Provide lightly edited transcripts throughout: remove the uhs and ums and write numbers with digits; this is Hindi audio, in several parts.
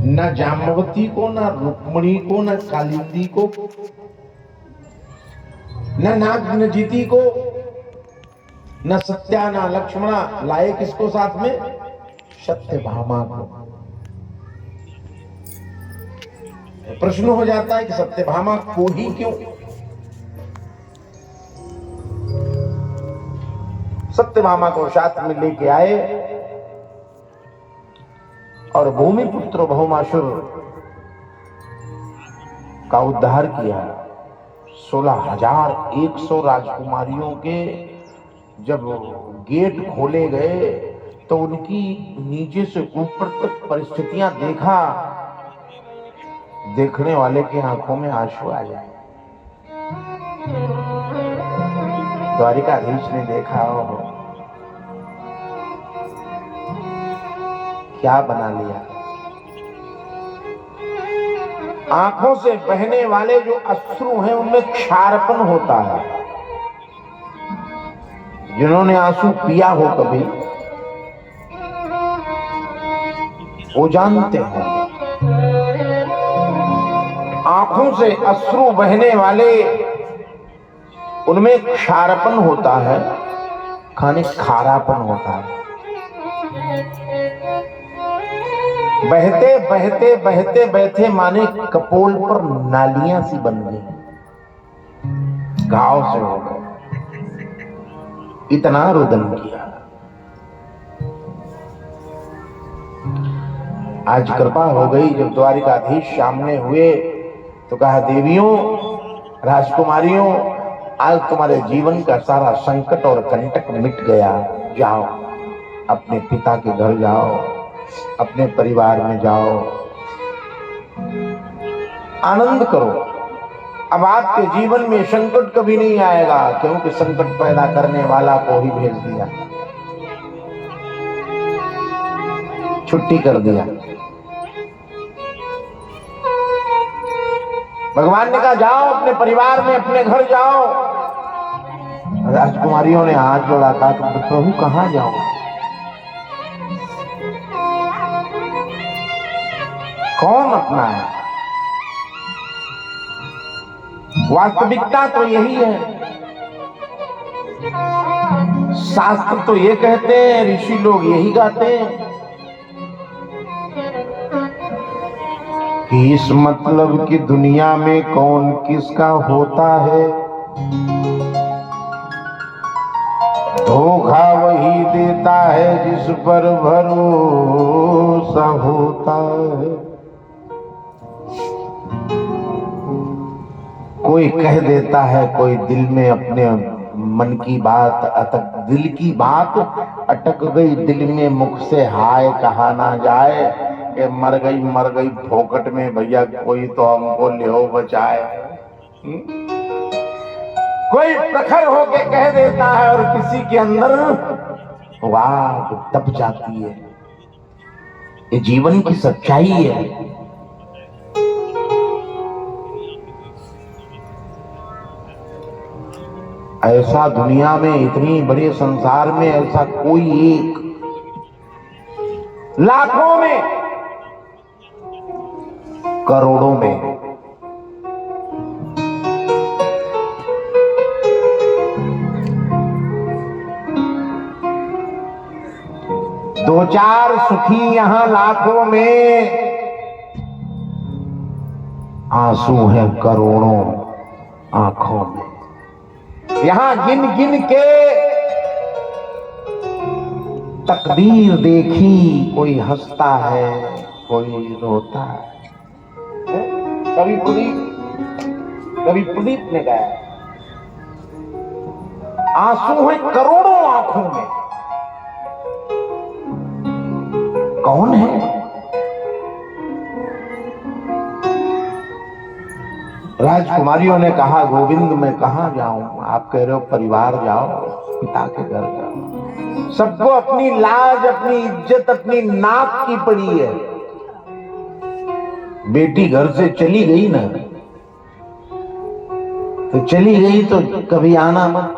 न जाम्बवती को, न रुक्मणी को, न कालिंदी को, न नागनजिती को, न सत्या, न लक्ष्मणा, लाए किसको साथ में? सत्यभामा को। प्रश्न हो जाता है कि सत्यभामा को ही क्यों? सत्यभामा को साथ में लेके आए और भूमिपुत्र भौमासुर का उद्धार किया। 16,100 राजकुमारियों के जब गेट खोले गए तो उनकी नीचे से ऊपर तक परिस्थितियां देखा, देखने वाले की आंखों में आंसू आ जाए। द्वारिकाधीश ने देखा, हो क्या बना लिया। आंखों से बहने वाले जो अश्रु हैं उनमें क्षारपन होता है। जिन्होंने आंसू पिया हो कभी वो जानते हैं, आंखों से अश्रु बहने वाले उनमें क्षारपन होता है, खाने खारापन होता है। बहते बहते बहते बहते माने कपोल पर नालियां सी बन गई, घाव से हो गए, इतना रुदन किया। आज कृपा हो गई, जब द्वारिकाधीश सामने हुए तो कहा, देवियों, राजकुमारियों, आज तुम्हारे जीवन का सारा संकट और कंटक मिट गया। जाओ, अपने पिता के घर जाओ, अपने परिवार में जाओ, आनंद करो। अब आपके जीवन में संकट कभी नहीं आएगा, क्योंकि संकट पैदा करने वाला को ही भेज दिया, छुट्टी कर दिया। भगवान ने कहा, जाओ अपने परिवार में, अपने घर जाओ। राजकुमारियों ने हाथ जोड़ा, कहा, प्रभु कहां जाऊं? कौन अपना है? वास्तविकता तो यही है। शास्त्र तो ये कहते हैं, ऋषि लोग यही गाते हैं कि इस मतलब की दुनिया में कौन किसका होता है, धोखा वही देता है जिस पर भरोसा होता है। कोई कह देता है, कोई दिल में अपने मन की बात अटक, दिल की बात अटक गई दिल में, मुख से हाय कहा ना जाए, कि मर गई फोकट में, भैया कोई तो हमको ले बचाए। कोई प्रखर होके कह देता है और किसी के अंदर आग तप जाती है। ये जीवन की सच्चाई है। ऐसा दुनिया में, इतनी बड़े संसार में, ऐसा कोई एक, लाखों में, करोड़ों में, दो चार सुखी यहां लाखों में, आंसू है करोड़ों आंखों में। यहां गिन गिन के तकदीर देखी, कोई हंसता है, कोई रोता है। कभी पुनीत ने गाया, आंसू है करोड़ों आंखों में, कौन है? राजकुमारियों ने कहा, गोविंद मैं कहां जाऊं? आप कह रहे हो परिवार जाओ, पिता के घर जाओ। सबको अपनी लाज, अपनी इज्जत, अपनी नाक की पड़ी है। बेटी घर से चली गई ना, तो चली गई तो कभी आना मत।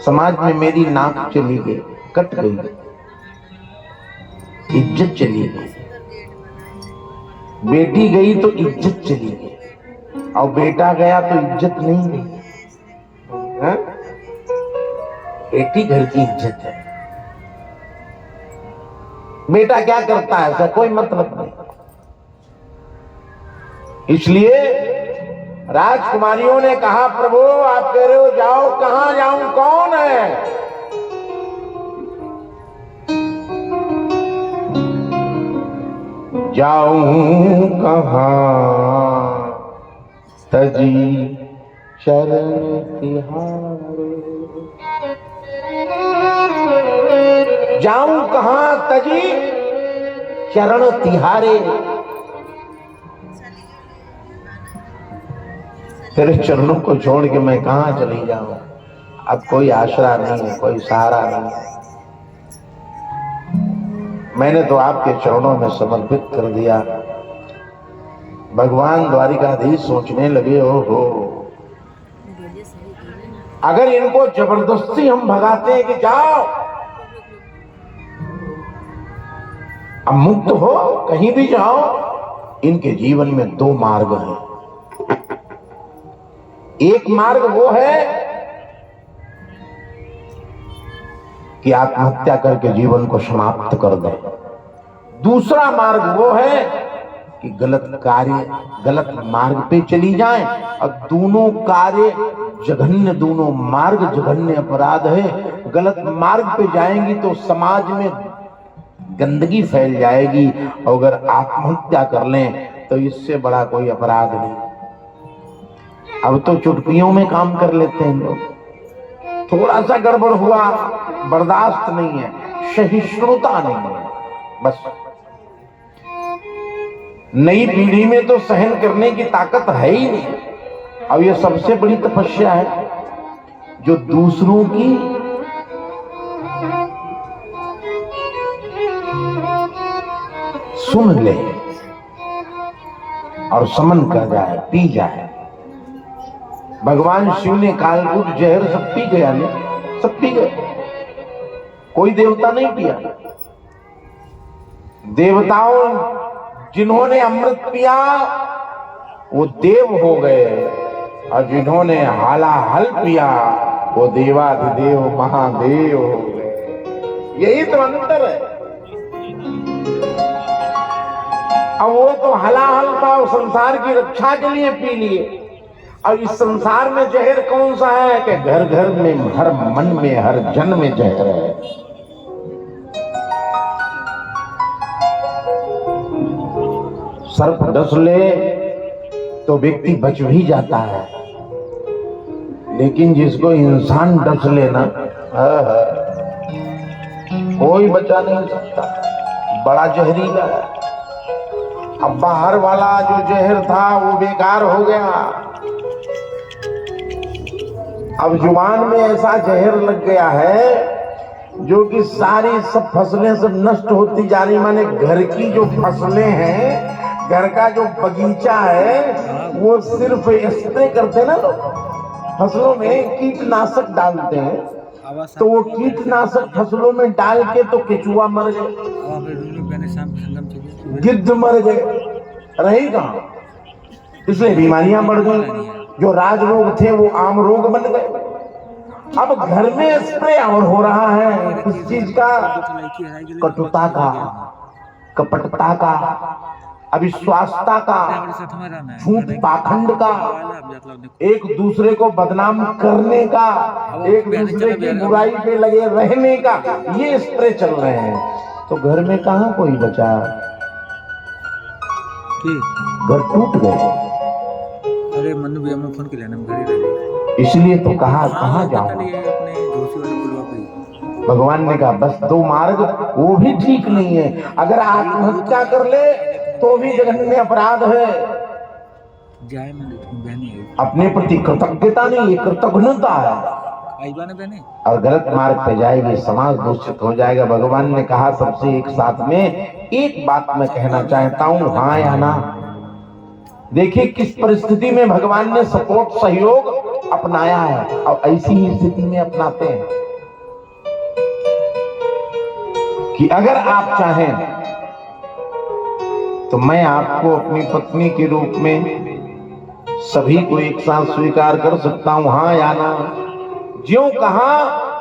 समाज में मेरी नाक चली गई, कट गई, इज्जत चली गई। बेटी गई तो इज्जत चली गई, और बेटा गया तो इज्जत नहीं गई। हाँ? बेटी घर की इज्जत है, बेटा क्या करता है ऐसा कोई मतलब नहीं। इसलिए राजकुमारियों ने कहा, प्रभु आप कह रहे हो जाओ, कहां जाऊं, कौन है? जाऊं कहां तजी शरण तिहारे, जाऊं कहां तजी चरण तिहारे, तेरे चरणों को छोड़ के मैं कहां चली जाऊं। अब कोई आसरा नहीं है, कोई सहारा नहीं है, मैंने तो आपके चरणों में समर्पित कर दिया। भगवान द्वारिकाधीश सोचने लगे, हो अगर इनको जबरदस्ती हम भगाते हैं कि जाओ, अब मुक्त हो कहीं भी जाओ, इनके जीवन में दो मार्ग हैं। एक मार्ग वो है कि आत्महत्या करके जीवन को समाप्त कर दे, दूसरा मार्ग वो है कि गलत कार्य, गलत मार्ग पे चली जाए, और दोनों कार्य जघन्य, दोनों मार्ग जघन्य अपराध है। गलत मार्ग पे जाएंगी तो समाज में गंदगी फैल जाएगी, और अगर आत्महत्या कर लें तो इससे बड़ा कोई अपराध नहीं। अब तो चुटकियों में काम कर लेते हैं लोग, थोड़ा सा गड़बड़ हुआ बर्दाश्त नहीं है, सहिष्णुता नहीं है, बस। नई पीढ़ी में तो सहन करने की ताकत है ही नहीं। अब ये सबसे बड़ी तपस्या है, जो दूसरों की सुन ले और समन कर जाए, पी जाए। भगवान शिव ने कालकूट जहर सब पी गया, नहीं सब पी गए, कोई देवता नहीं पिया। देवताओं जिन्होंने अमृत पिया वो देव हो गए, और जिन्होंने हालाहल पिया वो देवाधिदेव महादेव हो गए। यही तो अंतर है। अब वो तो हलाहल था, संसार की रक्षा के लिए पी लिए, और इस संसार में जहर कौन सा है कि घर घर में, हर मन में, हर जन में जहर है। सर्प डस ले तो व्यक्ति बच भी जाता है, लेकिन जिसको इंसान डस लेना, कोई बचा नहीं सकता, बड़ा जहरीला है। अब बाहर वाला जो जहर था वो बेकार हो गया, अब जुबान में ऐसा जहर लग गया है जो कि सारी सब फसलें सब नष्ट होती जा रही। माने घर की जो फसलें हैं, घर का जो बगीचा है, वो सिर्फ स्प्रे करते ना लोग, फसलों में कीटनाशक डालते हैं, तो वो कीटनाशक फसलों में डाल के तो केचुआ मर गए, गिद्ध मर गए, रही कहां, इसलिए बीमारियां बढ़ गई। जो राज रोग थे वो आम रोग बन गए। अब घर में स्प्रे और हो रहा है किस चीज का? कटुता का, कपटता का, अविश्वासता का, झूठ पाखंड का, एक दूसरे को बदनाम करने का, एक दूसरे की बुराई पे लगे रहने का, ये स्प्रे चल रहे हैं। तो घर में कहां कोई बचा? घर टूट गए। अरे मनु भी हमने फोन किया ना, इसलिए तो कहा कहां जाऊं। भगवान ने कहा बस दो मार्ग, वो भी ठीक नहीं है। अगर आत्महत्या कर ले तो भी जघन्य अपराध है। अपने प्रति कृतज्ञता नहीं, ये कृतज्ञता है। और गलत मार्ग पे जाएगी, समाज दूषित हो जाएगा। भगवान ने कहा सबसे एक साथ में एक बात मैं कहना चाहता हूं, हाँ या ना। देखिए किस परिस्थिति में भगवान ने सपोर्ट, सहयोग अपनाया है, और ऐसी ही स्थिति में अपनाते हैं कि अगर आप चाहें तो मैं आपको अपनी पत्नी के रूप में सभी को एक साथ स्वीकार कर सकता हूं, हाँ या ना? ज्यों कहा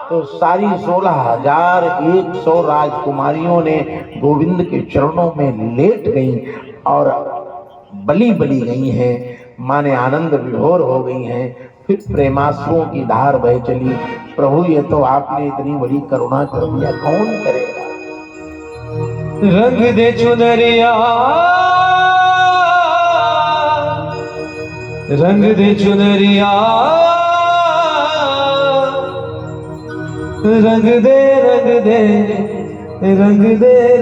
तो सारी 16,100 राजकुमारियों ने गोविंद के चरणों में लेट गईं और बली बली गई हैं, माने आनंद विभोर हो गई हैं। फिर प्रेमाश्रुओं की धार बह चली। प्रभु ये तो आपने इतनी बड़ी करुणा कर दिया, कौन करेगा? रंग दे चुनरिया, रंग दे चुनरिया, रंग दे रंग दे रंग दे।